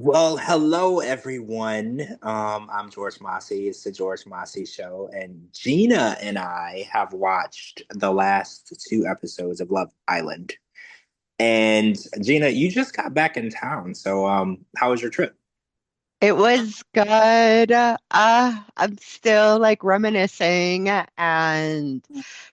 Well, hello everyone. I'm George Mossey. It's the George Mossey Show, and Gina and I have watched the last two episodes of Love Island. And Gina, you just got back in town, so how was your trip? It was good. I'm still like reminiscing and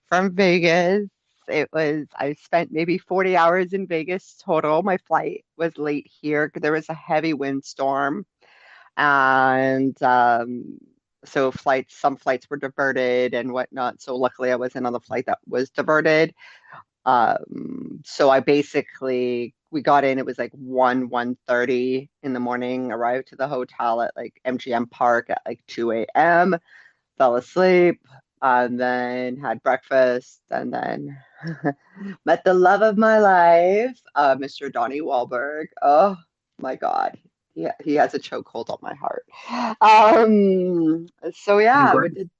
from Vegas. I spent maybe 40 hours in Vegas total. My flight was late here because there was a heavy windstorm. And so some flights were diverted and whatnot. So luckily I wasn't on the flight that was diverted. So we got in, it was like 1:30 in the morning, arrived to the hotel at like MGM Park at like 2 a.m., fell asleep, and then had breakfast, and then met the love of my life, Mr. Donnie Wahlberg. Oh my God. He has a chokehold on my heart. So yeah, we did.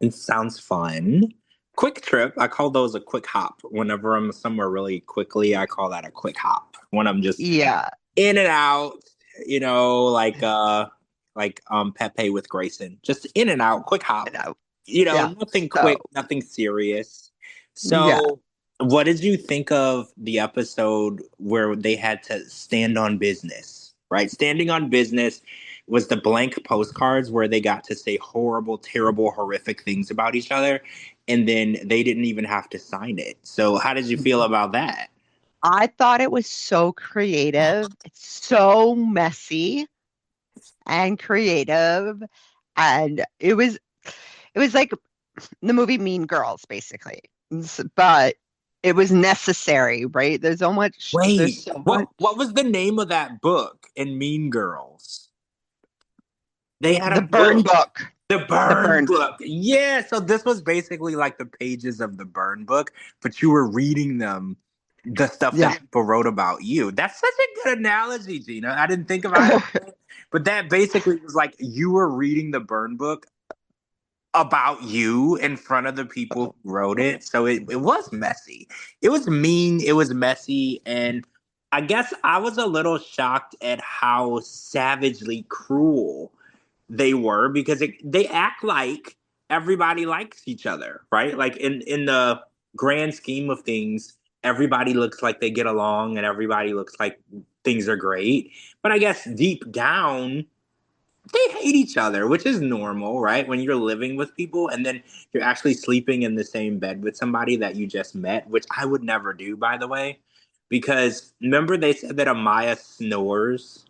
It sounds fun. Quick trip. I call those a quick hop. Whenever I'm somewhere really quickly, I call that a quick hop. When I'm just Yeah, in and out, like Pepe with Grayson. Just in and out, quick you hop. know, yeah. Nothing So quick, nothing serious. yeah. So, what did you think of the episode where they had to stand on business? Right? Standing on business was the blank postcards where they got to say horrible, terrible, horrific things about each other, and then they didn't even have to sign it. So, how did you feel about that? I thought it was so creative. It's so messy and creative. And it was like the movie Mean Girls, basically. But it was necessary, right? There's Wait, so what much. was the name of that book in Mean Girls? They had a The burn book. book. The The Burn burn. Book. Yeah, so this was basically like the pages of the Burn Book, but you were reading them, the stuff Yeah. that people wrote about you. That's such a good analogy, Gina. I didn't think about it, but that basically was like you were reading the Burn Book about you in front of the people who wrote it. So it was messy. It was mean, it was messy, and I guess I was a little shocked at how savagely cruel they were because they act like everybody likes each other, right? Like in the grand scheme of things, everybody looks like they get along and everybody looks like things are great. But I guess deep down, they hate each other, which is normal, right? When you're living with people and then you're actually sleeping in the same bed with somebody that you just met, which I would never do, by the way, because remember they said that Amaya snores.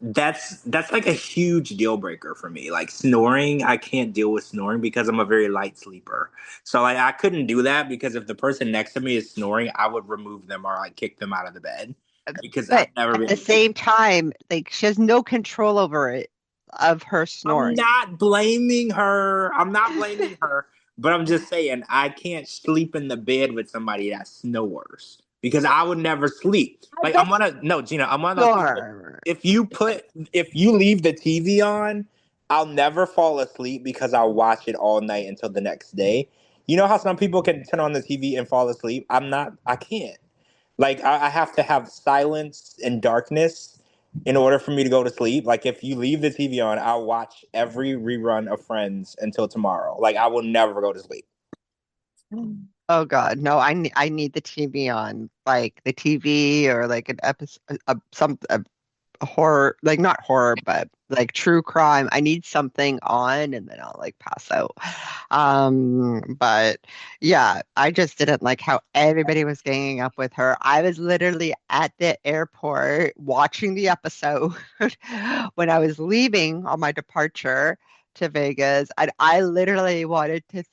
That's like a huge deal breaker for me. Like snoring, I can't deal with snoring because I'm a very light sleeper. So like I couldn't do that because if the person next to me is snoring, I would remove them or like kick them out of the bed because I've But never at the been. same time, like she has no control over it of her I'm snoring. not blaming her. I'm not blaming her, but I'm just saying I can't sleep in the bed with somebody that snores because I would never sleep. I Like I'm bet one of no, Gina, I'm one of those people. sure. If you put if you leave the TV on, I'll never fall asleep because I'll watch it all night until the next day. You know how some people can turn on the TV and fall asleep? I can't. Like I have to have silence and darkness in order for me to go to sleep. Like if you leave the TV on, I'll watch every rerun of Friends until tomorrow. Like I will never go to sleep. Oh God, no! I need the TV on, like the TV or like an episode, a horror, like not horror, but like true crime. I need something on, and then I'll like pass out. But yeah, I just didn't like how everybody was ganging up with her. I was literally at the airport watching the episode when I was leaving on my departure to Vegas, and I literally wanted to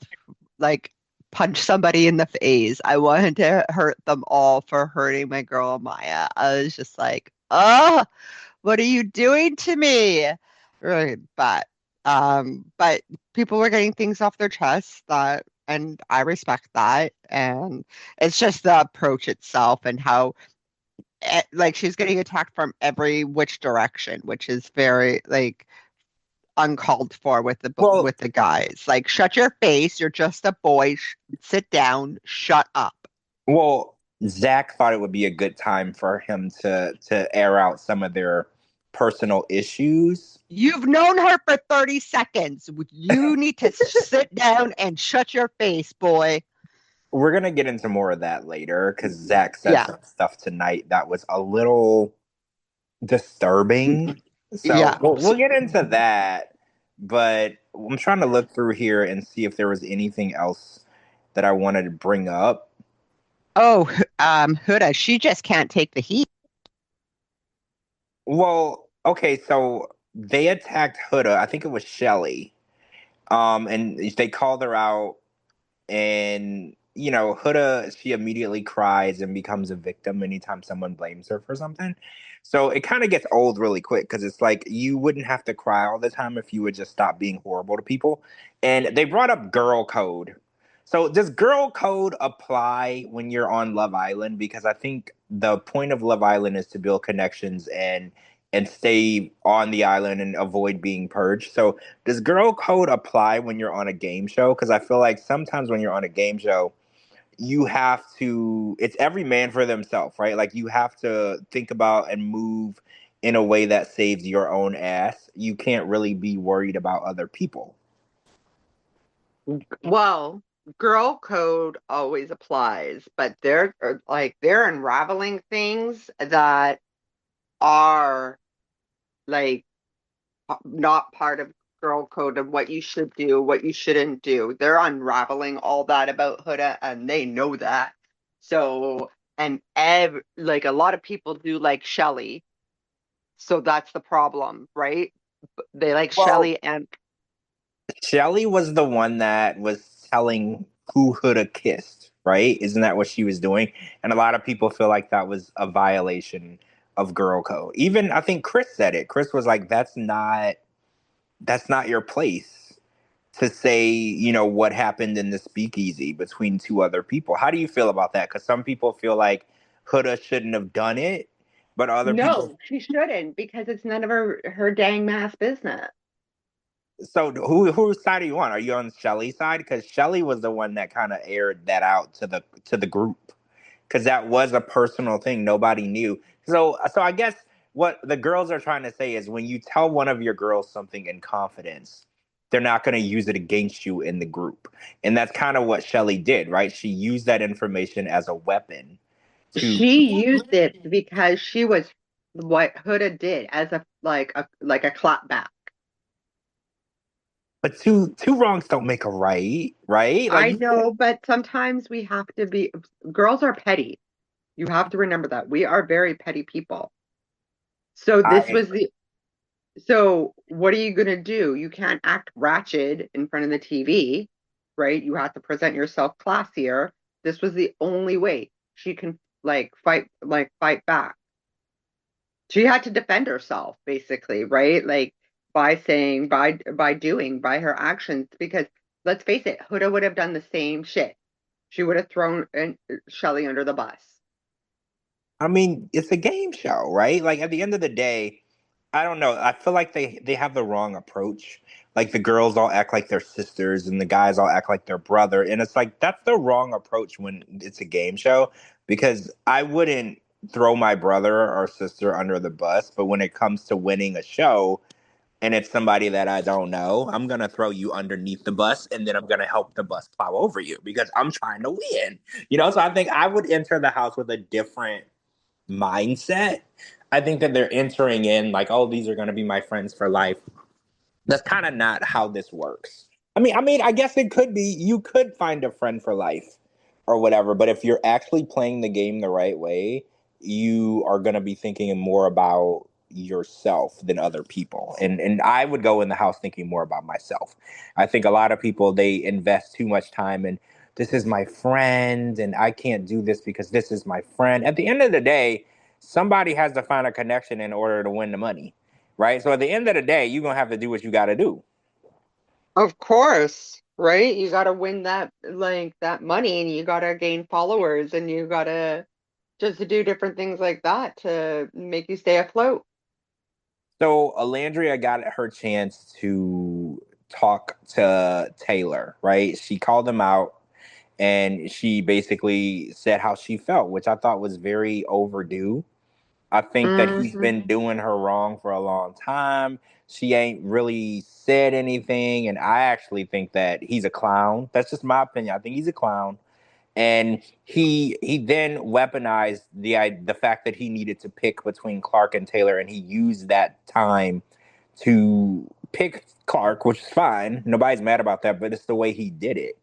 like punch somebody in the face. I wanted to hurt them all for hurting my girl Maya. I was just like, oh, what are you doing to me? Right, but people were getting things off their chests that, and I respect that. And it's just the approach itself and how, like, she's getting attacked from every which direction, which is very like uncalled for with Well, the guys. Like, shut your face. You're just a boy. Sit down. Shut up. well, Zach thought it would be a good time for him to air out some of their personal issues. You've known her for 30 seconds. You need to sit down and shut your face, boy. We're gonna get into more of that later because Zach said Yeah. some stuff tonight that was a little disturbing. So Yeah. we'll get into that. But I'm trying to look through here and see if there was anything else that I wanted to bring up. Oh, Huda, she just can't take the heat. Well, okay, so they attacked Huda. I think it was Shelly. And they called her out, and Huda, she immediately cries and becomes a victim anytime someone blames her for something. So it kind of gets old really quick because it's like you wouldn't have to cry all the time if you would just stop being horrible to people. And they brought up girl code. So does girl code apply when you're on Love Island? Because I think the point of Love Island is to build connections and stay on the island and avoid being purged. So does girl code apply when you're on a game show? Because I feel like sometimes when you're on a game show, you have to, it's every man for themselves, right? Like you have to think about and move in a way that saves your own ass. You can't really be worried about other people. Well, girl code always applies, but they're unraveling things that are like not part of girl code of what you should do, what you shouldn't do. They're unraveling all that about Huda and they know that. So, and like a lot of people do like Shelly. So that's the problem, right? They like Well, Shelly and Shelly was the one that was telling who Huda kissed, right? Isn't that what she was doing? And a lot of people feel like that was a violation of girl code. Even I think Chris said it. Chris was like, that's not your place to say, what happened in the speakeasy between two other people. How do you feel about that? Because some people feel like Huda shouldn't have done it, but other people. no, she shouldn't because it's none of her dang mass business. So whose side are you on? Are you on Shelly's side? Because Shelly was the one that kind of aired that out to the group. Because that was a personal thing. Nobody knew. So I guess what the girls are trying to say is when you tell one of your girls something in confidence, they're not going to use it against you in the group. And that's kind of what Shelly did, right? She used that information as a weapon to. She used it because she was what Huda did as a clapback. But two wrongs don't make a right, right? Like I you can't. know, but sometimes we have to be, girls are petty. You have to remember that. We are very petty people. So this I was the, so what are you going to do? You can't act ratchet in front of the TV, right? You have to present yourself classier. This was the only way she can fight back. She had to defend herself basically, right? Like by saying, by her actions, because let's face it, Huda would have done the same shit. She would have thrown Shelly under the bus. I mean, it's a game show, right? Like at the end of the day, I don't know. I feel like they have the wrong approach. Like the girls all act like they're sisters and the guys all act like they're brother, and it's like that's the wrong approach when it's a game show because I wouldn't throw my brother or sister under the bus, but when it comes to winning a show and it's somebody that I don't know, I'm gonna throw you underneath the bus and then I'm gonna help the bus plow over you because I'm trying to win. So I think I would enter the house with a different mindset. I think that they're entering in like, oh, these are going to be my friends for life. That's kind of not how this works. I mean, I guess it could be. You could find a friend for life or whatever, but if you're actually playing the game the right way, you are going to be thinking more about yourself than other people. And I would go in the house thinking more about myself. I think a lot of people they invest too much time in this is my friend and I can't do this because this is my friend. At the end of the day, somebody has to find a connection in order to win the money, right? So at the end of the day, you're gonna have to do what you got to do. Of course, right? You got to win that money and you got to gain followers and you got to just to do different things like that to make you stay afloat. So Alandria got her chance to talk to Taylor, right? She called him out and she basically said how she felt, which I thought was very overdue. I think that he's Hmm. been doing her wrong for a long time. She ain't really said anything, and I actually think that he's a clown. That's just my opinion. I think he's a clown, and he then weaponized the fact that he needed to pick between Clark and Taylor, and he used that time to pick Clark, which is fine. Nobody's mad about that, but it's the way he did it,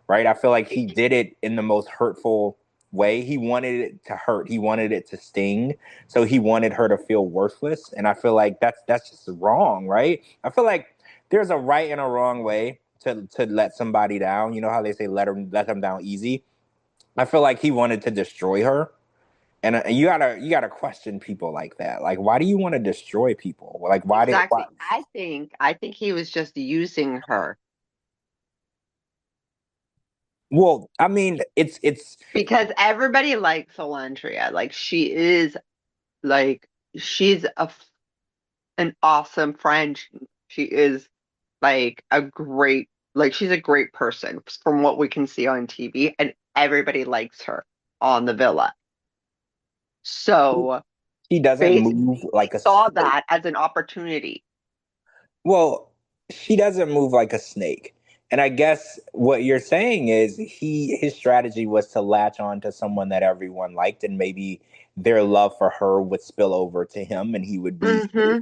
right? I feel like he did it in the most hurtful way. He wanted it to hurt. He wanted it to sting. So he wanted her to feel worthless, and I feel like that's just wrong, right? I feel like there's a right and a wrong way to let somebody down. You know how they say let them down easy. I feel like he wanted to destroy her, and you gotta question people like that. Like, why do you want to destroy people? Like, why? Exactly. I think he was just using her Well, I mean, it's because everybody likes Elandria. Like like she's an awesome friend. She is like she's a great person from what we can see on TV, and everybody likes her on the villa. So he doesn't move basically, he like a saw snake. that as an opportunity. Well, she doesn't move like a snake. And I guess what you're saying is his strategy was to latch on to someone that everyone liked, and maybe their love for her would spill over to him and he would be safe. Hmm.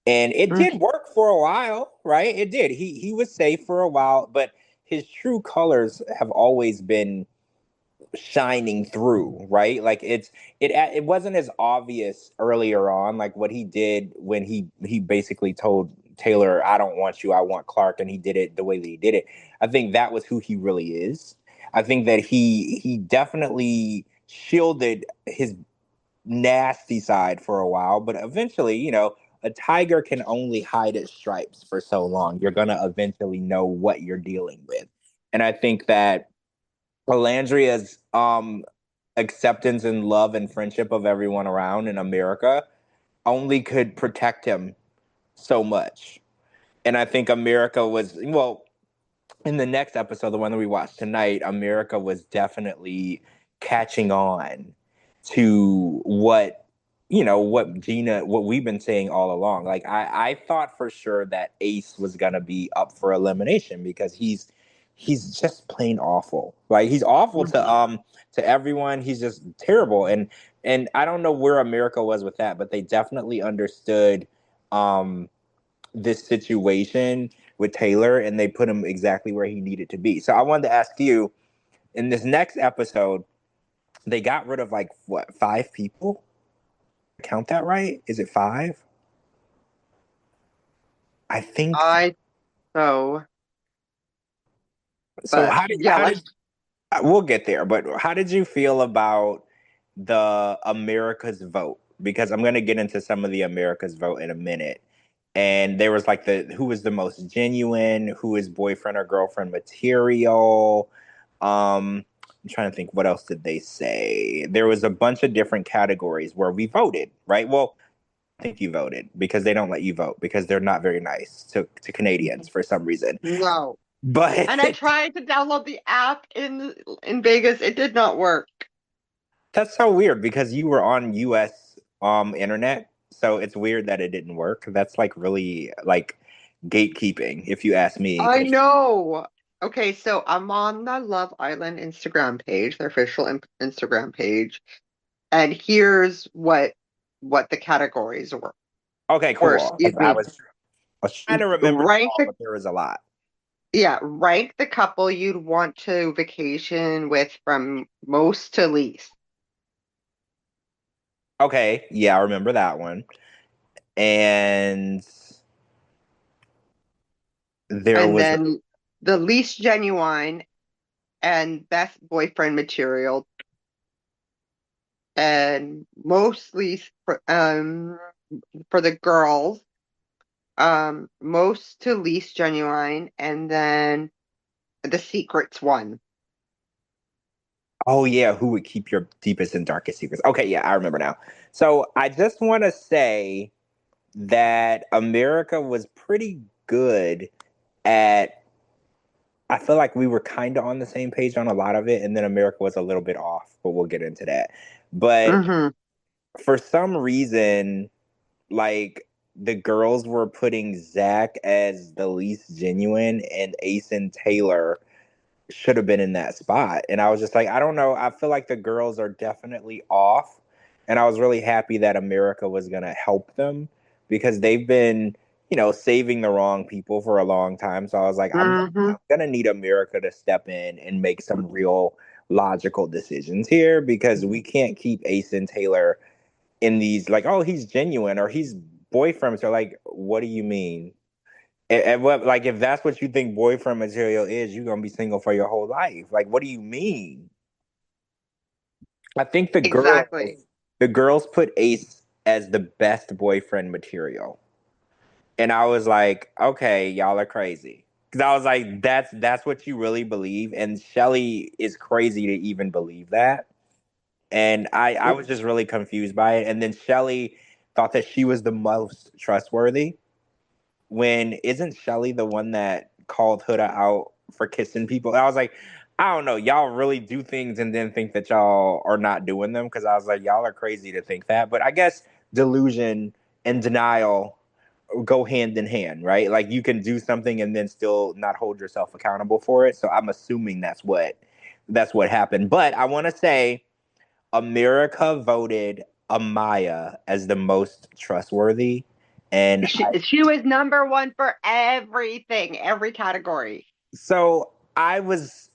And it Hmm. did work for a while, right? It did. He was safe for a while, but his true colors have always been shining through, right? Like it wasn't as obvious earlier on, like what he did when he basically told Taylor, "I don't want you, I want Clark," and he did it the way that he did it. I think that was who he really is. I think that he definitely shielded his nasty side for a while, but eventually, a tiger can only hide its stripes for so long. You're gonna eventually know what you're dealing with, and I think that Alandria's acceptance and love and friendship of everyone around in America only could protect him so much. And I think America was, well, in the next episode, the one that we watched tonight, America was definitely catching on to what we've been saying all along. Like I thought for sure that Ace was gonna be up for elimination because he's just plain awful. Like he's awful to everyone. He's just terrible. And I don't know where America was with that, but they definitely understood um this situation with Taylor and they put him exactly where he needed to be. So I wanted to ask you in this next episode, they got rid of like what, five people? Count that right? Is it five? I think I so, so. but How did yeah, let's. we'll get there, but how did you feel about the America's vote? Because I'm going to get into some of the America's vote in a minute. And there was like the who was the most genuine, who is boyfriend or girlfriend material. I'm trying to think, what else did they say? There was a bunch of different categories where we voted, right? Well, I think you voted because they don't let you vote because they're not very nice to Canadians for some reason. No. But And I tried to download the app in Vegas. It did not work. that's so weird because you were on US internet, so it's weird that it didn't work. That's like really like gatekeeping, if you ask me. I know. Okay, so I'm on the Love Island Instagram page, their official Instagram page, and here's what the categories were. Okay, Or cool. excuse me, I was trying to remember them rank all, the but there was a lot. rank the couple you'd want to vacation with from most to least. Okay, yeah, I remember that one. And there And was then the least genuine and best boyfriend material and mostly for the girls, most to least genuine, and then the secrets one. oh yeah, who would keep your deepest and darkest secrets? Okay, yeah, I remember now. So I just want to say that America was pretty good at I feel like we were kind of on the same page on a lot of it, and then America was a little bit off, but we'll get into that. But Hmm. for some reason, like the girls were putting Zach as the least genuine, and Ace and Taylor should have been in that spot. And I was just like, I don't know. I feel like the girls are definitely off. And I was really happy that America was going to help them because they've been, saving the wrong people for a long time. So I was like, Hmm. I'm going to need America to step in and make some real logical decisions here because we can't keep Ace and Taylor in these, like, oh, he's genuine or he's boyfriends. Are like, what do you mean? And what, like, if that's what you think boyfriend material is, you're gonna be single for your whole life. Like, what do you mean? I think Exactly. the girls put Ace as the best boyfriend material, and I was like, okay, y'all are crazy. Because I was like, that's what you really believe, and Shelly is crazy to even believe that. And I was just really confused by it. And then Shelly thought that she was the most trustworthy. When isn't Shelly the one that called Huda out for kissing people? I was like, I don't know, y'all really do things and then think that y'all are not doing them because I was like, y'all are crazy to think that. But I guess delusion and denial go hand in hand, right? Like you can do something and then still not hold yourself accountable for it. So I'm assuming that's what happened. But I want to say America voted Amaya as the most trustworthy. And She was number one for everything, every category. so I was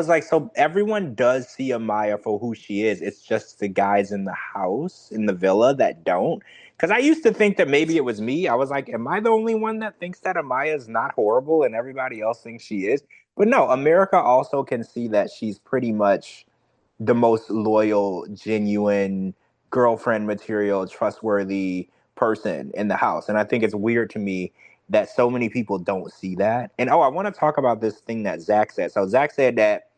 like, so everyone does see Amaya for who she is. It's just the guys in the house, in the villa that don't. Because I used to think that maybe it was me. I was like, am I the only one that thinks that Amaya is not horrible and everybody else thinks she is? But no, America also can see that she's pretty much the most loyal, genuine, girlfriend material, trustworthy person in the house. And I think it's weird to me that so many people don't see that. And oh, I want to talk about this thing that Zach said. So Zach said that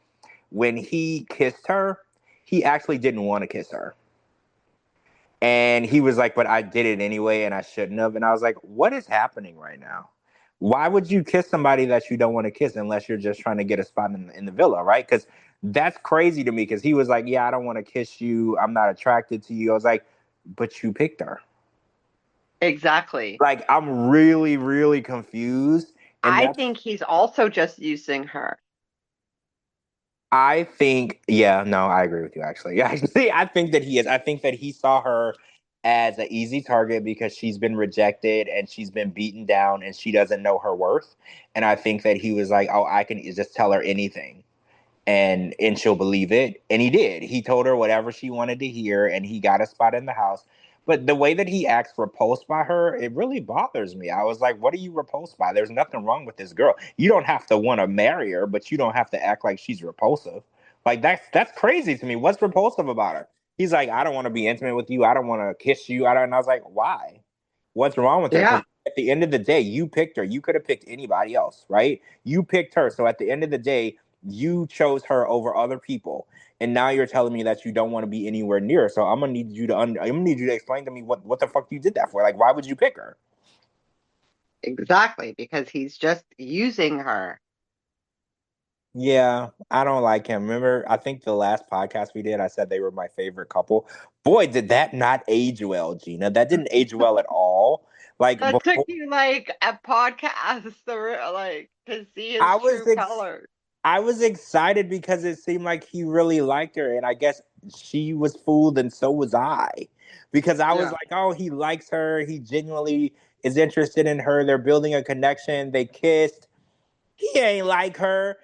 when he kissed her, he actually didn't want to kiss her. And he was like, but I did it anyway and I shouldn't have. And I was like, what is happening right now? Why would you kiss somebody that you don't want to kiss unless you're just trying to get a spot in the villa, right? Because that's crazy to me because he was like, yeah, I don't want to kiss you. I'm not attracted to you. I was like, but you picked her. Exactly. Like, I'm really, really confused. And I that's think he's also just using her. I think, yeah, no, I agree with you actually. Actually, I think that he is. I think that he saw her as an easy target because she's been rejected and she's been beaten down and she doesn't know her worth. And I think that he was like, oh, I can just tell her anything and she'll believe it. And he did. He told her whatever she wanted to hear, and he got a spot in the house. But the way that he acts repulsed by her, it really bothers me. I was like, what are you repulsed by? There's nothing wrong with this girl. You don't have to want to marry her, but you don't have to act like she's repulsive. Like that's crazy to me. What's repulsive about her? He's like, I don't want to be intimate with you. I don't want to kiss you. I don't. And I was like, why? What's wrong with her? Because Yeah, at the end of the day, you picked her. You could have picked anybody else, right? You picked her. So at the end of the day, you chose her over other people, and now you're telling me that you don't want to be anywhere near her. So I'm gonna need you to explain to me what the fuck you did that for. Like, why would you pick her? exactly. Because he's just using her. Yeah, I don't like him. Remember, I think the last podcast we did, I said they were my favorite couple. Boy, did that not age well, Gina. That didn't age well at all. Like That took before, you like a podcast like to see his I was true ex- colors. I was excited because it seemed like he really liked her, and I guess she was fooled, and so was I, because I was Yeah. like, "Oh, he likes her. He genuinely is interested in her. They're building a connection. They kissed. He ain't like her.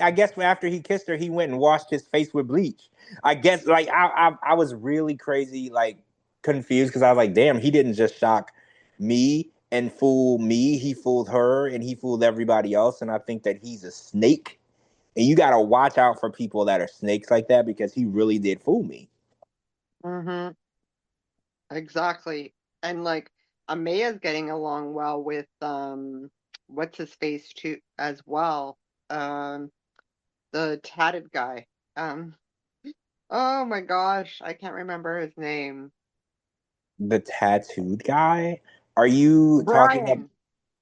I guess after he kissed her, he went and washed his face with bleach. I guess like I was really crazy, like confused because I was like, damn, he didn't just shock me and fool me. He fooled her and he fooled everybody else. And I think that he's a snake. And you got to watch out for people that are snakes like that because he really did fool me. Hmm. Exactly. And like Amaya's getting along well with what's his face too as well. Um the tatted guy. Um oh my gosh, I can't remember his name. The tattooed guy. Are you talking about? Brian.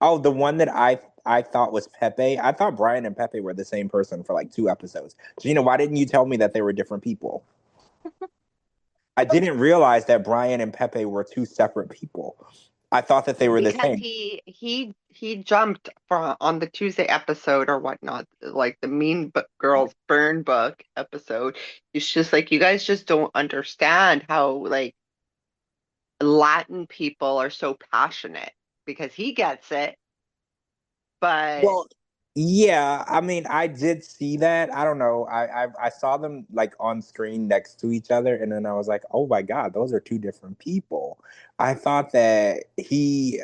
Oh, the one that I I thought was Pepe. I thought Brian and Pepe were the same person for like 2 episodes. Gina, why didn't you tell me that they were different people? I didn't realize that Brian and Pepe were two separate people. I thought that they were the Because same. he jumped from on the Tuesday episode or whatnot, like the Girls Burn Book episode. It's just like you guys just don't understand how like Latin people are so passionate because he gets it, but Well, yeah, I mean, I did see that. I don't know. I saw them like on screen next to each other, and then I was like, oh my God, those are two different people. I thought that he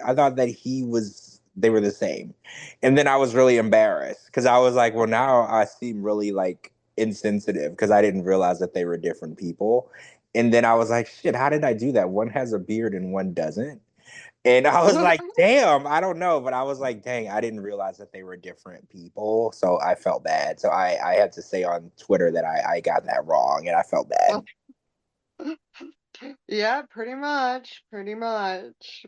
was, they were the same. And then I was really embarrassed because I was like, well, now I seem really like insensitive because I didn't realize that they were different people. And then I was like, shit, how did I do that? One has a beard and one doesn't. And I was like, damn, I don't know. But I was like, dang, I didn't realize that they were different people. So I felt bad. So I had to say on Twitter that I got that wrong and I felt bad. yeah, pretty much.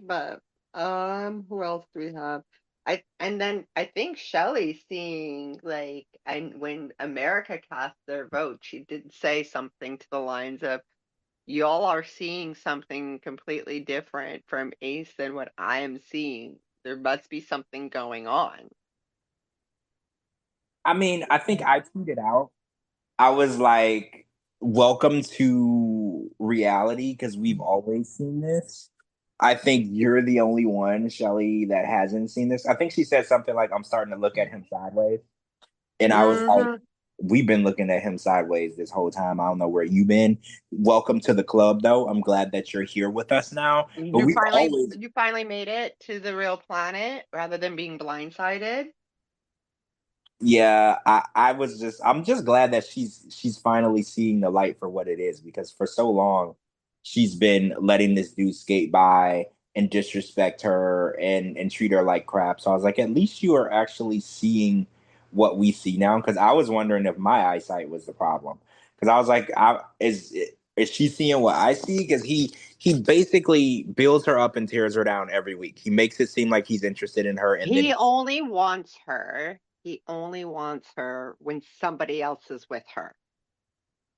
But who else do we have? And then I think Shelley seeing like and when America cast their vote, she did say something to the lines of y'all are seeing something completely different from Ace than what I am seeing. There must be something going on. I mean, I think I tweeted out, I was like, welcome to reality because we've always seen this. I think you're the only one, Shelly, that hasn't seen this. I think she said something like, I'm starting to look at him sideways. And I was like, Hmm. we've been looking at him sideways this whole time. I don't know where you've been. Welcome to the club, though. I'm glad that you're here with us now. But we've always, You finally made it to the real planet rather than being blindsided. yeah, I'm just glad that she's finally seeing the light for what it is because for so long she's been letting this dude skate by and disrespect her and treat her like crap. So I was like, at least you are actually seeing what we see now. Because I was wondering if my eyesight was the problem. Because I was like, is she seeing what I see? Because he basically builds her up and tears her down every week. He makes it seem like he's interested in her, and then He only wants her. He only wants her when somebody else is with her.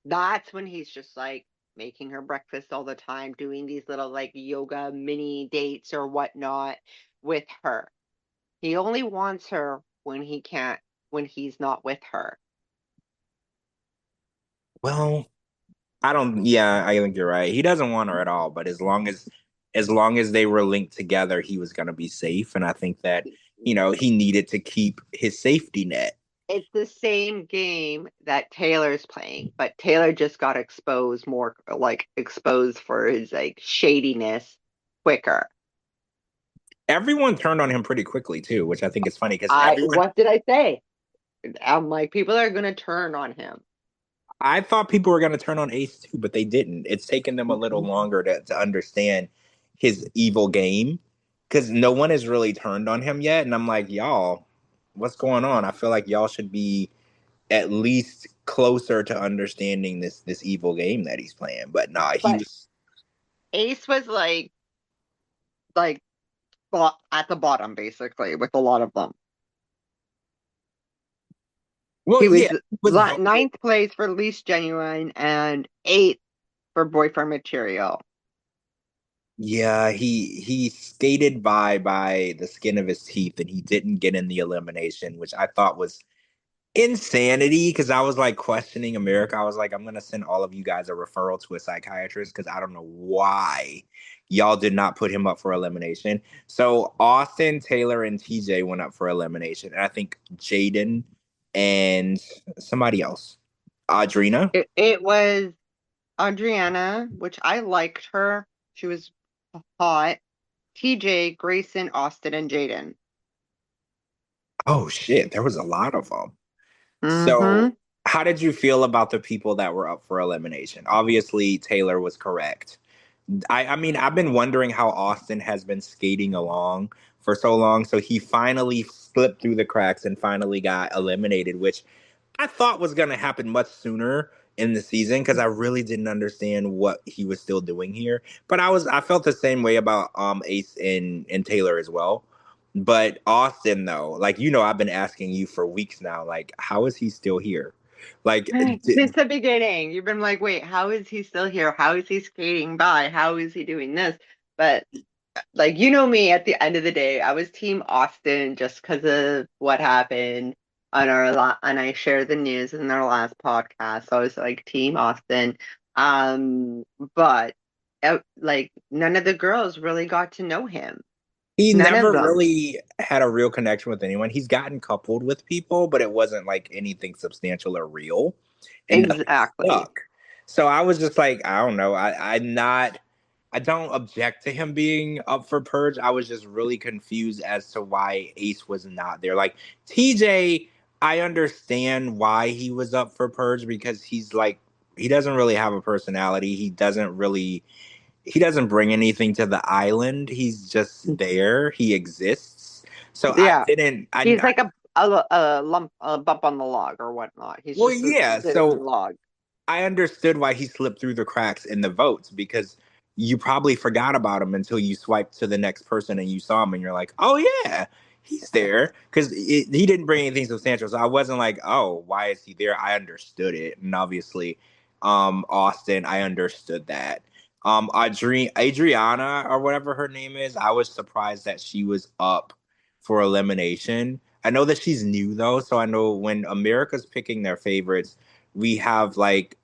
That's when he's just like making her breakfast all the time, doing these little like yoga mini dates or whatnot with her. He only wants her when he can't, when he's not with her. well, I don't. Yeah, I think you're right. He doesn't want her at all. But as long as they were linked together, he was going to be safe. And I think that he needed to keep his safety net. It's the same game that Taylor's playing, but Taylor just got exposed more, like exposed for his like shadiness quicker. Everyone turned on him pretty quickly too, which I think is funny because everyone. What did I say? I'm like, people are gonna turn on him. I thought people were going to turn on Ace too, but they didn't. It's taken them a little longer to understand his evil game because no one has really turned on him yet. And I'm like, y'all, what's going on? I feel like y'all should be at least closer to understanding this evil game that he's playing. But nah, he But was. Ace was like at the bottom basically with a lot of them. Well, He yeah, was he was voted. ninth place for least genuine and eighth for boyfriend material. Yeah, he skated by the skin of his teeth, and he didn't get in the elimination, which I thought was insanity because I was like questioning America. I was like, I'm gonna send all of you guys a referral to a psychiatrist because I don't know why y'all did not put him up for elimination. So Austin, Taylor, and TJ went up for elimination, and I think Jaden and somebody else, Audrina. It was Adriana, which I liked her. She was hot. TJ, Grayson, Austin, and Jaden. Oh shit, there was a lot of them. Mm-hmm. So, how did you feel about the people that were up for elimination? Obviously, Taylor was correct. I mean, I've been wondering how Austin has been skating along for so long. So he finally slipped through the cracks and finally got eliminated, which I thought was going to happen much sooner in the season because I really didn't understand what he was still doing here. But I felt the same way about Ace and Taylor as well. But Austin, though, like, I've been asking you for weeks now, like, how is he still here? Like, Since the beginning, you've been like, wait, how is he still here? How is he skating by? How is he doing this? But like, you know me, at the end of the day, I was Team Austin just because of what happened on and I shared the news in our last podcast. So I was like Team Austin. Um, but like none of the girls really got to know him. he None of never them. really had a real connection with anyone. He's gotten coupled with people, but it wasn't like anything substantial or real, and nothing Exactly. stuck. So I was just like, I don't know. I don't object to him being up for purge. I was just really confused as to why Ace was not there. Like TJ, I understand why he was up for purge because he's like he doesn't really have a personality. He doesn't bring anything to the island. He's just there. He exists. So I Yeah. didn't. He's like a lump, a bump on the log or whatnot. He's Well, just a yeah. sitting So log. I understood why he slipped through the cracks in the votes because you probably forgot about him until you swiped to the next person and you saw him and you're like, oh yeah, he's there because he didn't bring anything substantial. So I wasn't like, oh, why is he there? I understood it, and obviously, Austin, I understood that. Adriana or whatever her name is, I was surprised that she was up for elimination. I know that she's new though, so I know when America's picking their favorites, we have like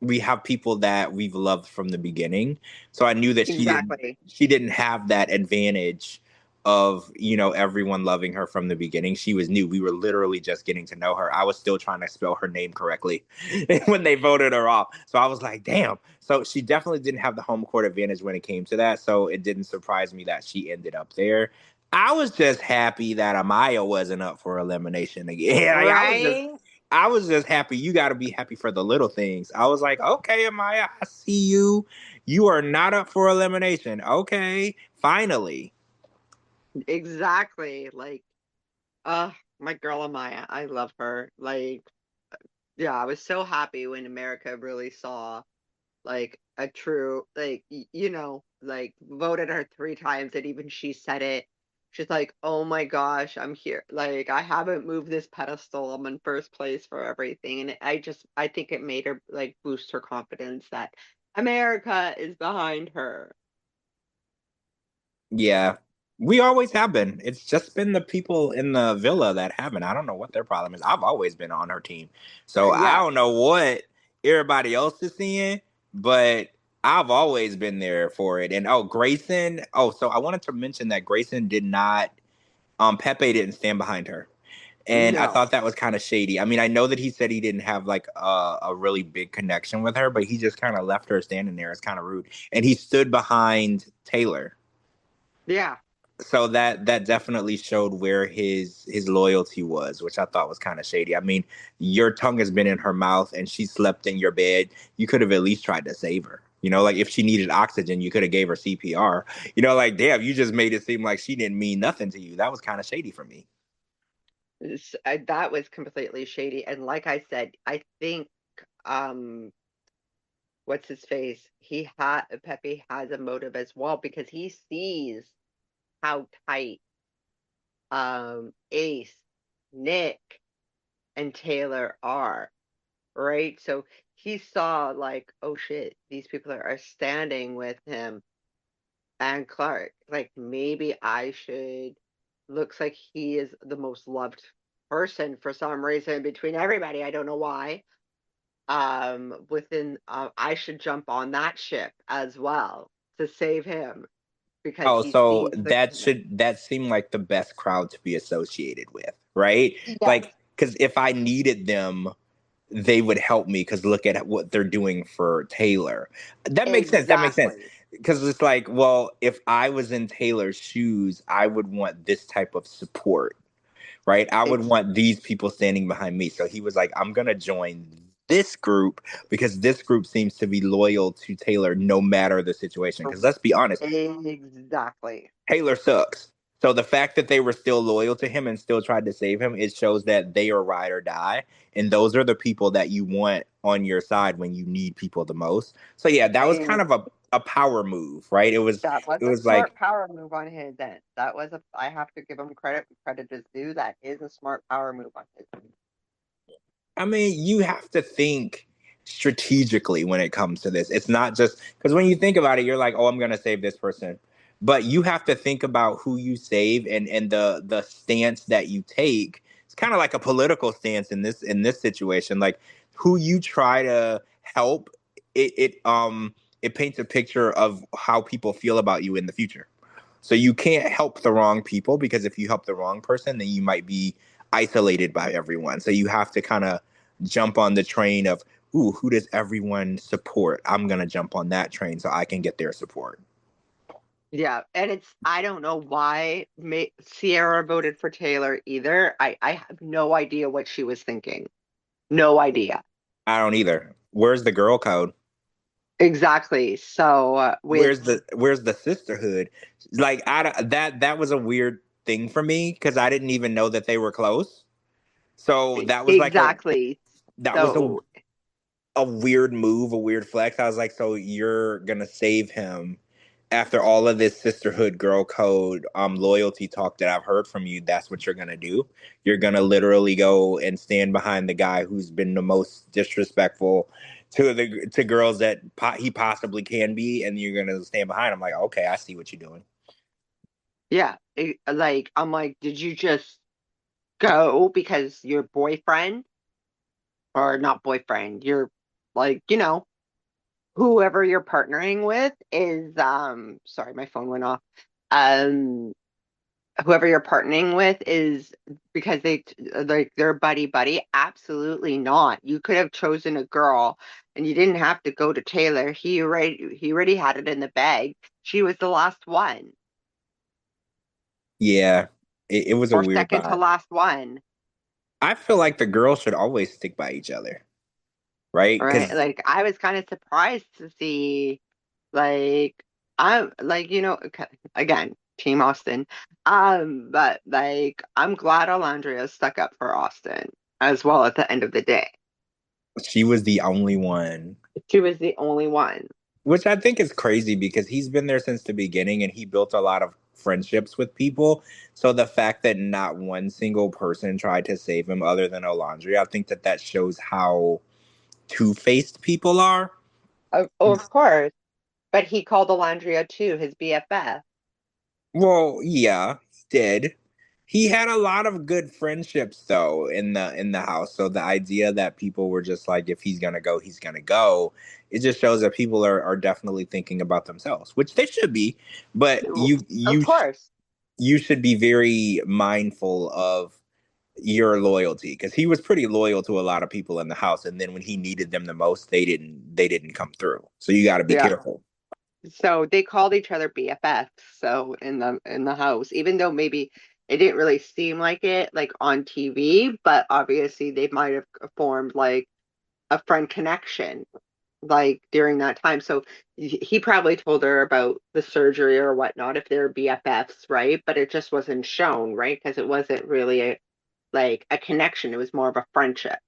we have people that we've loved from the beginning. So I knew that Exactly. she didn't have that advantage of, everyone loving her from the beginning. She was new. We were literally just getting to know her. I was still trying to spell her name correctly when they voted her off. So I was like, damn. So she definitely didn't have the home court advantage when it came to that. So it didn't surprise me that she ended up there. I was just happy that Amaya wasn't up for elimination again. Like, Right? I was just happy. You got to be happy for the little things. I was like, okay, Amaya, I see you. You are not up for elimination. Okay, finally. Exactly. Like, my girl Amaya, I love her. Like, yeah, I was so happy when America really saw like a true, like, like voted her 3 times and even she said it. She's like, oh my gosh, I'm here. Like, I haven't moved this pedestal. I'm in first place for everything. And I think it made her like boost her confidence that America is behind her. Yeah, we always have been. It's just been the people in the villa that haven't. I don't know what their problem is. I've always been on her team. So I Yeah. don't know what everybody else is seeing, but I've always been there for it. And Grayson. Oh, so I wanted to mention that Grayson did not, Pepe didn't stand behind her. And I No. thought that was kind of shady. I mean, I know that he said he didn't have like a really big connection with her, but he just kind of left her standing there. It's kind of rude. And he stood behind Taylor. Yeah. So that definitely showed where his loyalty was, which I thought was kind of shady. I mean, your tongue has been in her mouth and she slept in your bed. You could have at least tried to save her. Like if she needed oxygen, you could have gave her CPR. Like damn, you just made it seem like she didn't mean nothing to you. That was kind of shady for me. That was completely shady. And like I said, I think um what's his face? Pepe has a motive as well because he sees how tight Ace, Nick, and Taylor are, right? So he saw like, oh shit, these people are standing with him and Clark. Like maybe I should. Looks like he is the most loved person for some reason between everybody. I don't know why. Within I should jump on that ship as well to save him because Oh, he so sees the that seem like the best crowd to be associated with, right? yes, Like, because if I needed them, they would help me. Because look at what they're doing for Taylor. That makes sense. That makes sense. exactly. Because it's like, well, if I was in Taylor's shoes, I would want this type of support, right? I would Ex- want these people standing behind me. So he was like, I'm gonna join this group because this group seems to be loyal to Taylor no matter the situation. Because let's be honest, exactly. Taylor sucks. So the fact that they were still loyal to him and still tried to save him, it shows that they are ride or die. And those are the people that you want on your side when you need people the most. So yeah, that was kind And of a a power move, right? That was It a was like, smart power move on his end. That was a, I have to give him credit when credit is due. That is a smart power move on his end. I mean, you have to think strategically when it comes to this. It's not just because when you think about it, you're like, oh, I'm gonna save this person. But you have to think about who you save and the stance that you take. It's kind of like a political stance in this situation. Like who you try to help, it paints a picture of how people feel about you in the future. So you can't help the wrong people because if you help the wrong person, then you might be isolated by everyone. So you have to kind of jump on the train of, ooh, who does everyone support? I'm gonna jump on that train so I can get their support. Yeah, and it's I don't know why Sierra voted for Taylor either. I have no idea what she was thinking. No idea. I don't either. Where's the girl code? Exactly. So with Where's the sisterhood? Like that was a weird thing for me because I didn't even know that they were close. So exactly. that was So a weird move, a weird flex. I was like, so you're gonna save him after all of this sisterhood girl code loyalty talk that I've heard from you. That's what you're gonna do. You're gonna literally go and stand behind the guy who's been the most disrespectful to girls that he possibly can be, and you're gonna stand behind him. Like, okay, I see what you're doing. yeah, like I'm like, did you just go because your boyfriend or not boyfriend, you're like, whoever you're partnering with is sorry, my phone went off. Um Whoever you're partnering with is because like they're buddy buddy. Absolutely not. You could have chosen a girl and you didn't have to go to Taylor. He already had it in the bag. She was the last one Yeah, it was a or weird second to vibe. last one. I feel like the girls should always stick by each other, right? All right. Because Like I was kind of surprised to see like I'm like, okay, again, Team Austin. But like I'm glad Alandria stuck up for Austin as well at the end of the day. she was the only one. She was the only one. Which I think is crazy because he's been there since the beginning and he built a lot of friendships with people. So the fact that not one single person tried to save him other than Olandri, I think that that shows how two-faced people are. Of course. But he called Alandria too, his BFF. Well, yeah, he did. He had a lot of good friendships though in the house. So the idea that people were just like, if he's gonna go, he's gonna go. It just shows that people are definitely thinking about themselves, which they should be. But Of course. you should be very mindful of your loyalty because he was pretty loyal to a lot of people in the house, and then when he needed them the most, they didn't come through. So you got to be Yeah. careful. So they called each other BFFs. So in the house, even though maybe it didn't really seem like it like on TV, but obviously they might have formed like a friend connection like during that time. So he probably told her about the surgery or whatnot if they're BFFs, right? But it just wasn't shown, right? Because it wasn't really like a connection. It was more of a friendship.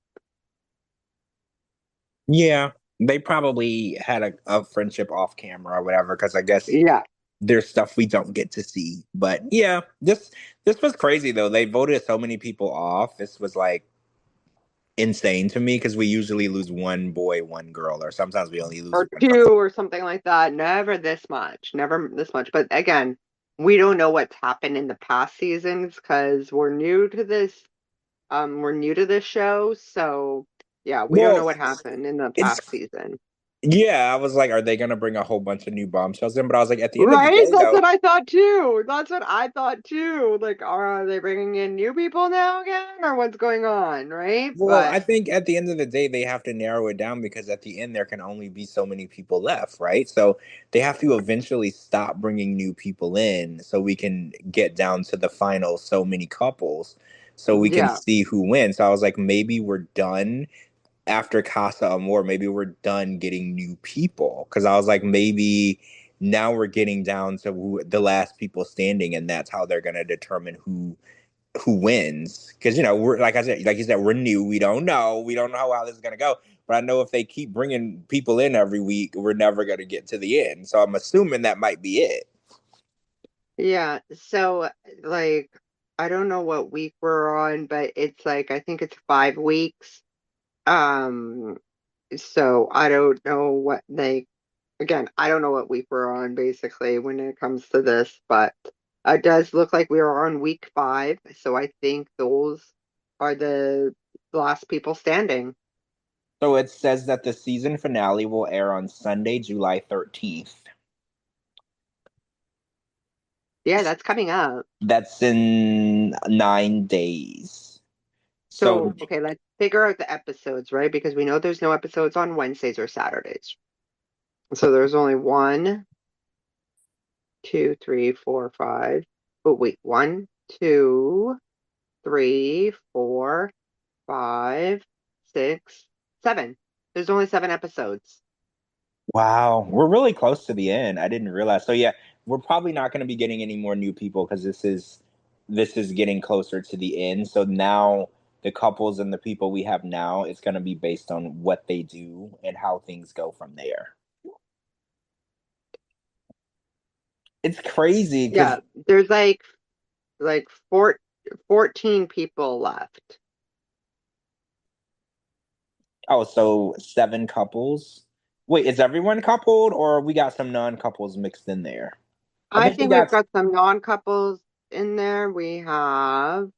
Yeah, they probably had a friendship off camera or whatever because I guess Yeah. there's stuff we don't get to see. But yeah, this was crazy though. They voted so many people off. This was like insane to me because we usually lose one boy, one girl, or sometimes we only lose Or one two couple. or something like that. Never this much. Never this much. But again, we don't know what's happened in the past seasons because we're new to this show. So yeah, we don't know Well, what happened in the it's past season. yeah. I was like, are they gonna bring a whole bunch of new bombshells in? But I was like, at the end of the Right? day, That's though, what I thought too. That's what I thought too. Like, are they bringing in new people now again, or what's going on? Right? well, But I think at the end of the day, they have to narrow it down because at the end, there can only be so many people left, right? So they have to eventually stop bringing new people in so we can get down to the final so many couples so we can yeah, see who wins. So I was like, maybe we're done after Casa Amor. Maybe we're done getting new people because I was like, maybe now we're getting down to the last people standing, and that's how they're going to determine who wins because we're like I said, like you said, we're new. We don't know how this is gonna go. But I know if they keep bringing people in every week, we're never gonna get to the end. So I'm assuming that might be it. Yeah, so like I don't know what week we're on, but it's like I think it's 5 weeks. Um, so I don't know what like again, I don't know what week we're on basically when it comes to this, but it does look like we are on week 5. So I think those are the last people standing. So it says that the season finale will air on Sunday, July 13th. Yeah, that's coming up. That's in 9 days. So So, okay, let's figure out the episodes, right? Because we know there's no episodes on Wednesdays or Saturdays. So there's only one, two, three, four, five. Oh, wait, one, two, three, four, five, six, seven. There's only 7 episodes. wow, we're really close to the end. I didn't realize. So yeah, we're probably not going to be getting any more new people because this is getting closer to the end. So now the couples and the people we have now, it's going to be based on what they do and how things go from there. It's crazy because Yeah, there's like 14 people left. oh, so 7 couples. Wait, is everyone coupled or we got some non-couples mixed in there? I I think we think we've got got some non-couples in there. We have,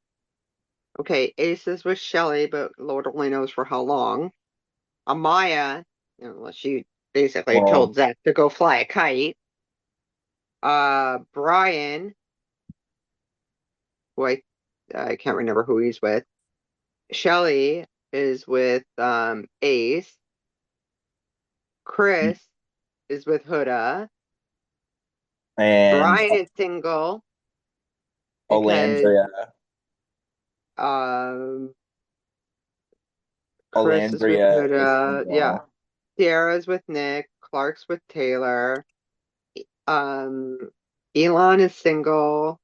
okay, Aces with Shelly, but Lord only knows for how long. Amaya, well, she basically well, told Zach to go fly a kite. Brian, who I can't remember who he's with. Shelly is with Ace. Chris is with Huda. and Brian is single because Olandria, um Chris is with Olandria is Huda. Yeah. single. Sierra's with Nick. Clark's with Taylor. Um Elon is single.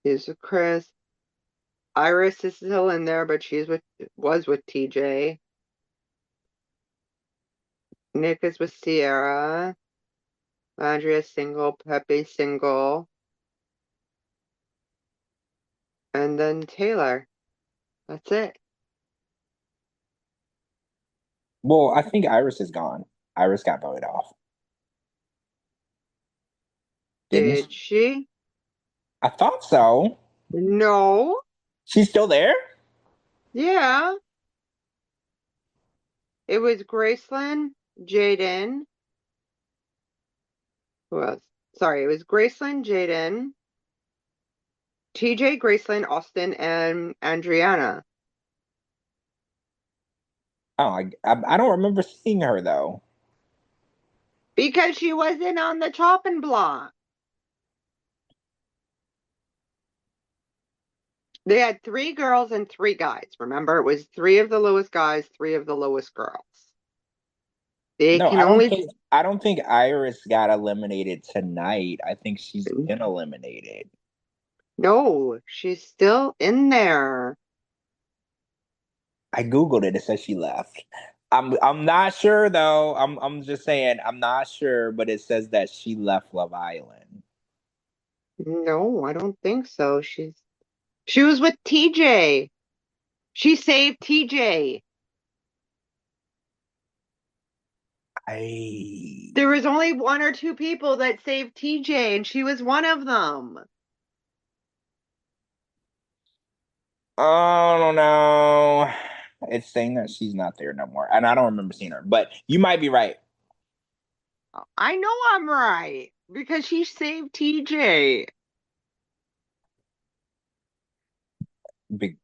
He's with Chris. Iris is still in there, but was with TJ. Nick is with Sierra. Andrea's single. Pepe's single. And then Taylor. That's it. Well, I think Iris is gone. Iris got voted off, didn't she? Did she? I thought so. No. She's still there? Yeah. It was Graceland, Jaden. Who else? Sorry, it was Graceland, Jaden, TJ, Graceland, Austin, and Andriana. Oh, I don't remember seeing her though. Because she wasn't on the chopping block. They had 3 girls and 3 guys. Remember, it was 3 of the lowest guys, 3 of the lowest girls. They No, can I don't only. think I don't think Iris got eliminated tonight. I think she's been eliminated. No, she's still in there. I googled it. It says she left. I'm not sure though. I'm just saying I'm not sure, but it says that she left Love Island. No, I don't think so. She was with TJ. She saved TJ. There I was only 1 or 2 people that saved TJ, and she was one of them. I don't know. It's saying that she's not there no more, and I don't remember seeing her. But you might be right. I know I'm right because she saved TJ.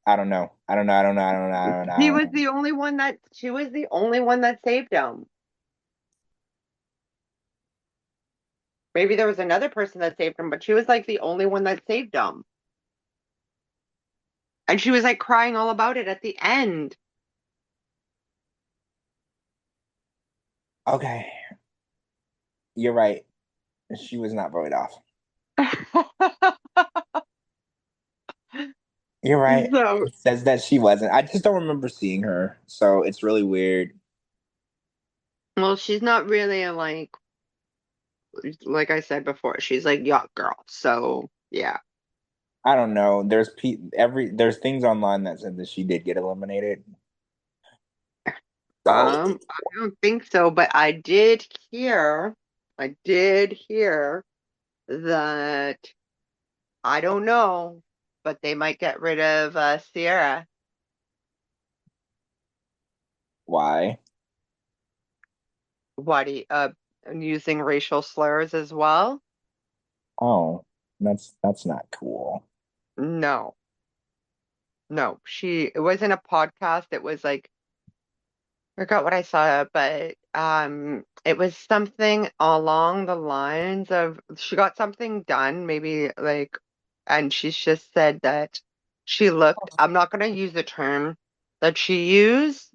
I don't know. I don't know. I don't know. I don't know. I don't know. He I was don't know. the only one that she was the only one that saved him. Maybe there was another person that saved him, but she was like the only one that saved him. And she was like crying all about it at the end. Okay, you're right. She was not voted off. You're right. So, It says that she wasn't. I just don't remember seeing her, so it's really weird. well, she's not really a like I said before, she's like yacht girl. So, yeah. I don't know. There's things online that said that she did get eliminated. So I don't think so, but I did hear that I don't know, but they might get rid of Sierra. why? What do you, using racial slurs as well? Oh, that's not cool. No, no. It wasn't a podcast. It was like I forgot what I saw, but it was something along the lines of she got something done, maybe like, and she's just said that she looked, I'm not going to use the term that she used,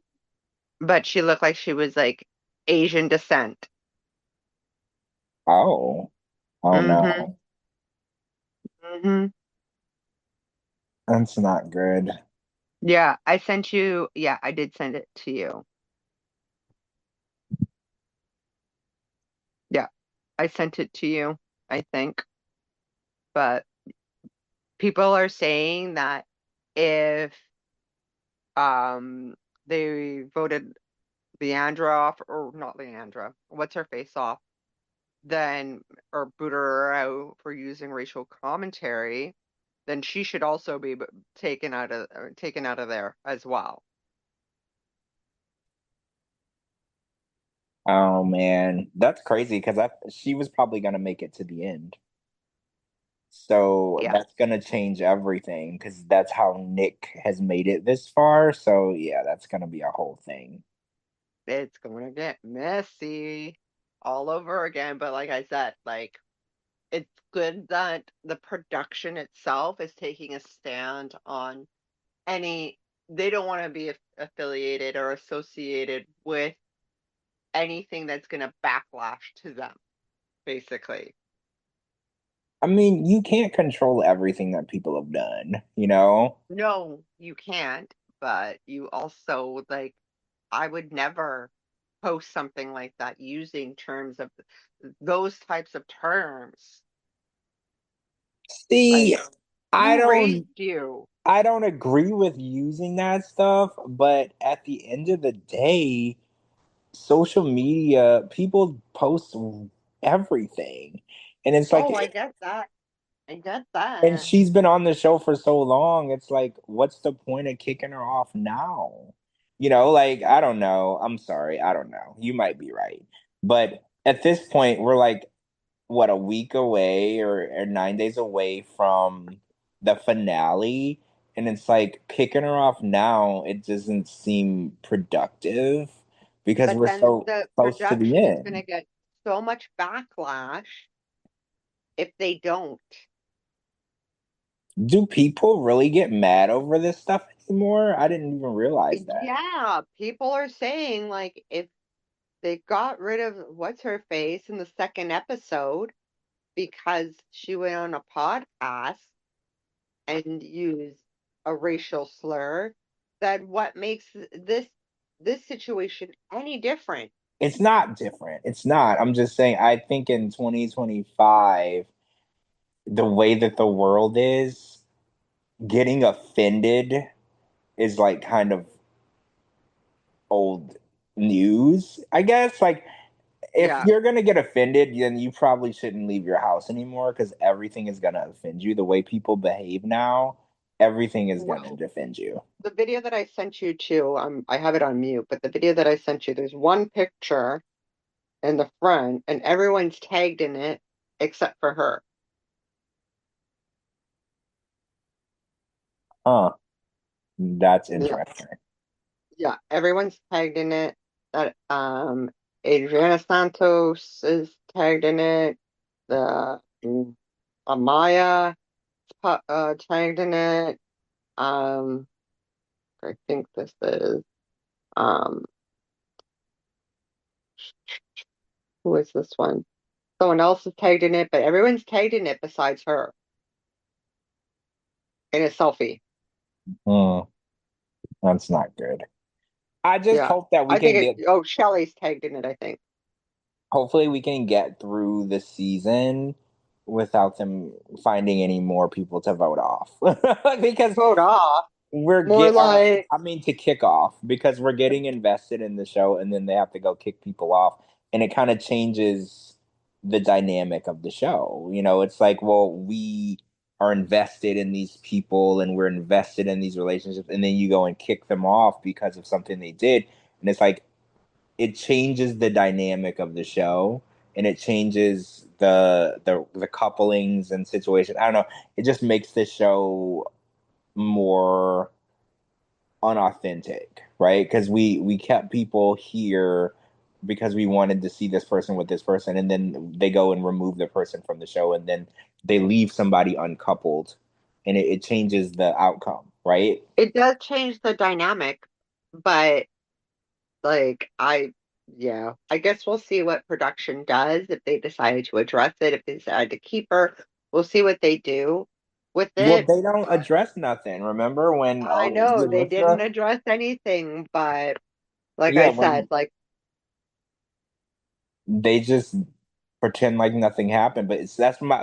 but she looked like she was like Asian descent. Oh, oh Mm-hmm. no, Mm-hmm. that's not good. Yeah, I sent you, yeah, I did send it to you. Yeah, I sent it to you, I think. But people are saying that if they voted Leandra off, or not Leandra, what's her face off, then or booted her out for using racial commentary, then she should also be taken out of there as well. Oh man, that's crazy because I she was probably gonna make it to the end. So Yeah, that's gonna change everything because that's how Nick has made it this far. So yeah, that's gonna be a whole thing. it's going to get messy all over again. But like I said, like it's good that the production itself is taking a stand on any they don't want to be affiliated or associated with anything that's going to backlash to them, basically. I mean, you can't control everything that people have done, you know? No, you can't, but you also like I would never post something like that using terms of those types of terms. See, Like I who don't raised you? I don't agree with using that stuff, but at the end of the day, social media, people post everything. And it's like Oh, I get that. I get and that. she's been on the show for so long, it's like what's the point of kicking her off now? You know, like I don't know. I'm sorry, I don't know. You might be right. But at this point, we're like what a week away or 9 days away from the finale, and it's like kicking her off now. It doesn't seem productive because But we're then so the close to the production is going to end. get so much backlash if they don't. Do people really get mad over this stuff anymore? I didn't even realize that. Yeah, people are saying like if they got rid of what's her face in the second episode because she went on a podcast and used a racial slur, then what makes this situation any different? It's not different. It's not. I'm just saying, I think in 2025, the way that the world is, getting offended is like kind of old news, I guess. Like, if Yeah. you're going to get offended, then you probably shouldn't leave your house anymore because everything is going to offend you. The way people behave now, everything is going Well, to offend you. the video that I sent you to, I have it on mute, but the video that I sent you, there's one picture in the front, and everyone's tagged in it except for her. Huh. That's Yeah, interesting. yeah, everyone's tagged in it. That Adriana Santos is tagged in it. The Amaya tagged in it. Um, I think this is um, who is this one? Someone else is tagged in it, but everyone's tagged in it besides her in a selfie. Mm, that's not good. I just Yeah. hope that we I think can get, Shelley's tagged in it, I think. hopefully we can get through the season without them finding any more people to vote off. Because Vote off. we're More get like I mean to kick off because we're getting invested in the show and then they have to go kick people off and it kind of changes the dynamic of the show. You know, it's like, well, we are invested in these people and we're invested in these relationships and then you go and kick them off because of something they did and it's like it changes the dynamic of the show and it changes the couplings and situations. I don't know. It just makes the show more unauthentic, right? Because we kept people here because we wanted to see this person with this person, and then they go and remove the person from the show, and then they leave somebody uncoupled, and it changes the outcome, right? it does change the dynamic, but like yeah, I guess we'll see what production does if they decide to address it, if they decide to keep her. We'll see what they do with Well, it. they don't address nothing. Remember when I know they didn't Alyssa? address anything, but like Yeah, I said, when like they just pretend like nothing happened. But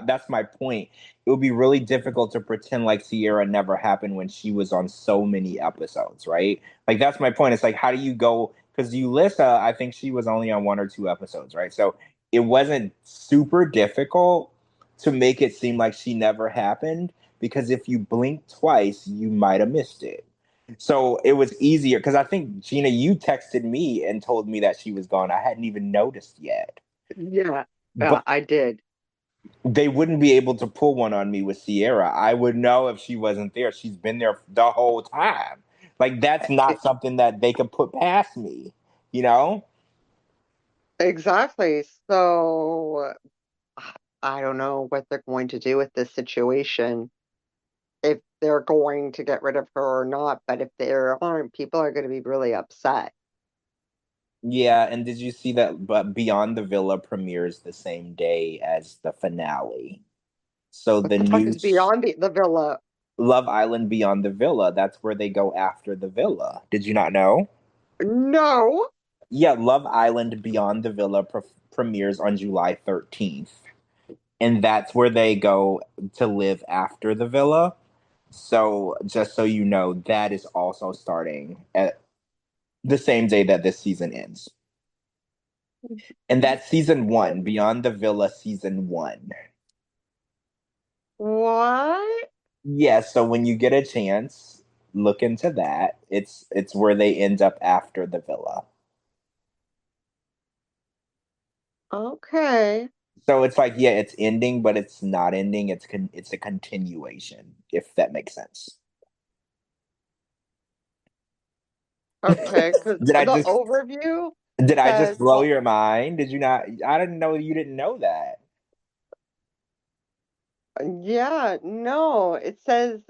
that's my point. It would be really difficult to pretend like Sierra never happened when she was on so many episodes, right? Like that's my point. It's like how do you go? Because Ulissa, I think she was only on one or two episodes, right? So it wasn't super difficult to make it seem like she never happened because if you blink twice, you might have missed it. So it was easier because I think Gina, you texted me and told me that she was gone. I hadn't even noticed yet. yeah, But I did. they wouldn't be able to pull one on me with Sierra. I would know if she wasn't there. She's been there the whole time. Like that's not something that they could put past me, you know? Exactly. So I don't know what they're going to do with this situation, if they're going to get rid of her or not. But if they aren't, people are going to be really upset. Yeah, and did you see that but Beyond the Villa premieres the same day as the finale? So What the the fuck new is beyond the villa? Love Island Beyond the Villa, that's where they go after the villa. Did you not know? No. Yeah, Love Island Beyond the Villa premieres on July 13th. And that's where they go to live after the villa. So, just so you know, that is also starting at the same day that this season ends. And that's season one, Beyond the Villa season one. What? Yeah, so when you get a chance, look into that. It's where they end up after the villa. Okay. So it's like, yeah, it's ending, but it's not ending. It's a continuation, if that makes sense. Okay. Because Did I the just overview did I just says, blow your mind? Did you not? I didn't know you didn't know that. yeah, no, it says,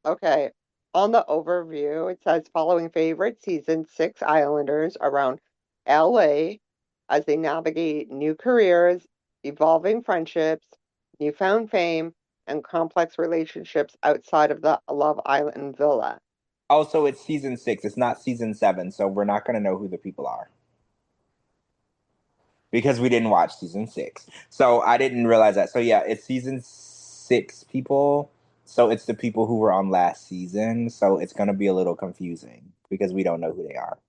okay. On the overview, it says following favorite season six Islanders around LA as they navigate new careers, evolving friendships, newfound fame, and complex relationships outside of the Love Island villa. Also, it's season six. It's not season seven, so we're not gonna know who the people are because we didn't watch season six. So I didn't realize that. So yeah, it's season six people. So it's the people who were on last season. So it's gonna be a little confusing because we don't know who they are.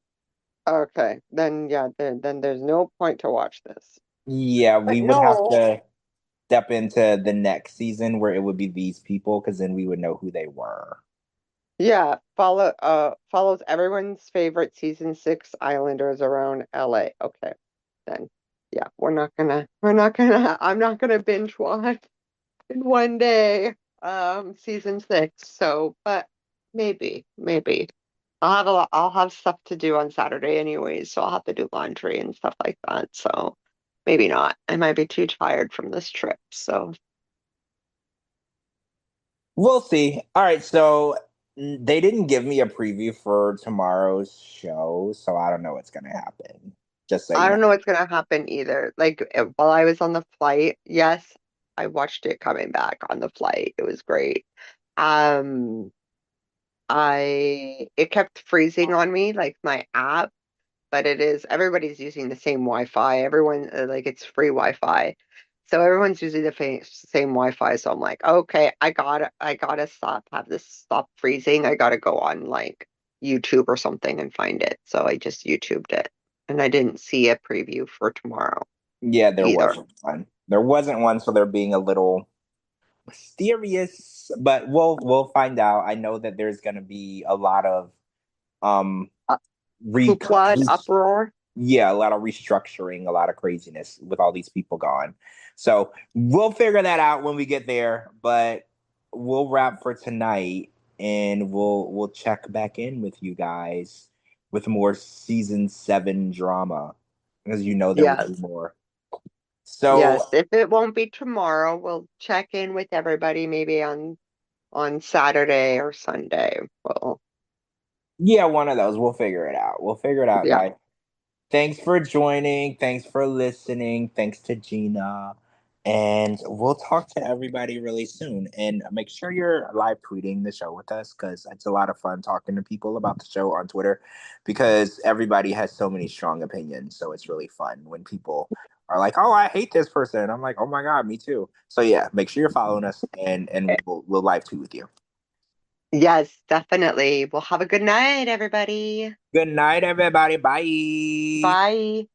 Okay, then yeah, then there's no point to watch this. Yeah, But we would have no, to step into the next season where it would be these people because then we would know who they were. yeah, follows everyone's favorite season six Islanders around LA. Okay, then yeah, we're not gonna I'm not gonna binge watch in one day season six. So, but maybe. I'll have stuff to do on Saturday anyways, so I'll have to do laundry and stuff like that. So maybe not. I might be too tired from this trip. So We'll see. All right, so they didn't give me a preview for tomorrow's show, so I don't know what's gonna happen. Just so I you know. don't know what's gonna happen either. Like while I was on the flight, yes, I watched it coming back on the flight. It was great. Um, it kept freezing on me, like my app, but everybody's using the same Wi-Fi. Everyone like it's free Wi-Fi. So everyone's using the same Wi-Fi. So I'm like, okay, I gotta have this stop freezing. I gotta go on like YouTube or something and find it. So I just YouTubed it. And I didn't see a preview for tomorrow Yeah, there either. wasn't one. There wasn't one, so they're being a little mysterious, but we'll find out. I know that there's gonna be a lot of um Uh, re, Hoopla and re uproar. yeah, a lot of restructuring, a lot of craziness with all these people gone. So we'll figure that out when we get there, but we'll wrap for tonight and we'll check back in with you guys with more season 7 drama. Because you know there will be Yes. more. So Yes. If it won't be tomorrow, we'll check in with everybody maybe on Saturday or Sunday. Well, yeah, one of those. We'll figure it out. We'll figure it out, yeah. guys. Thanks for joining. Thanks for listening. Thanks to Gina. And we'll talk to everybody really soon. And make sure you're live tweeting the show with us because it's a lot of fun talking to people about the show on Twitter because everybody has so many strong opinions. So it's really fun when people are like, oh, I hate this person. I'm like, oh my God, me too. So yeah, make sure you're following us and we'll live tweet with you. Yes, definitely. Well, have a good night, everybody. Good night, everybody. Bye. Bye.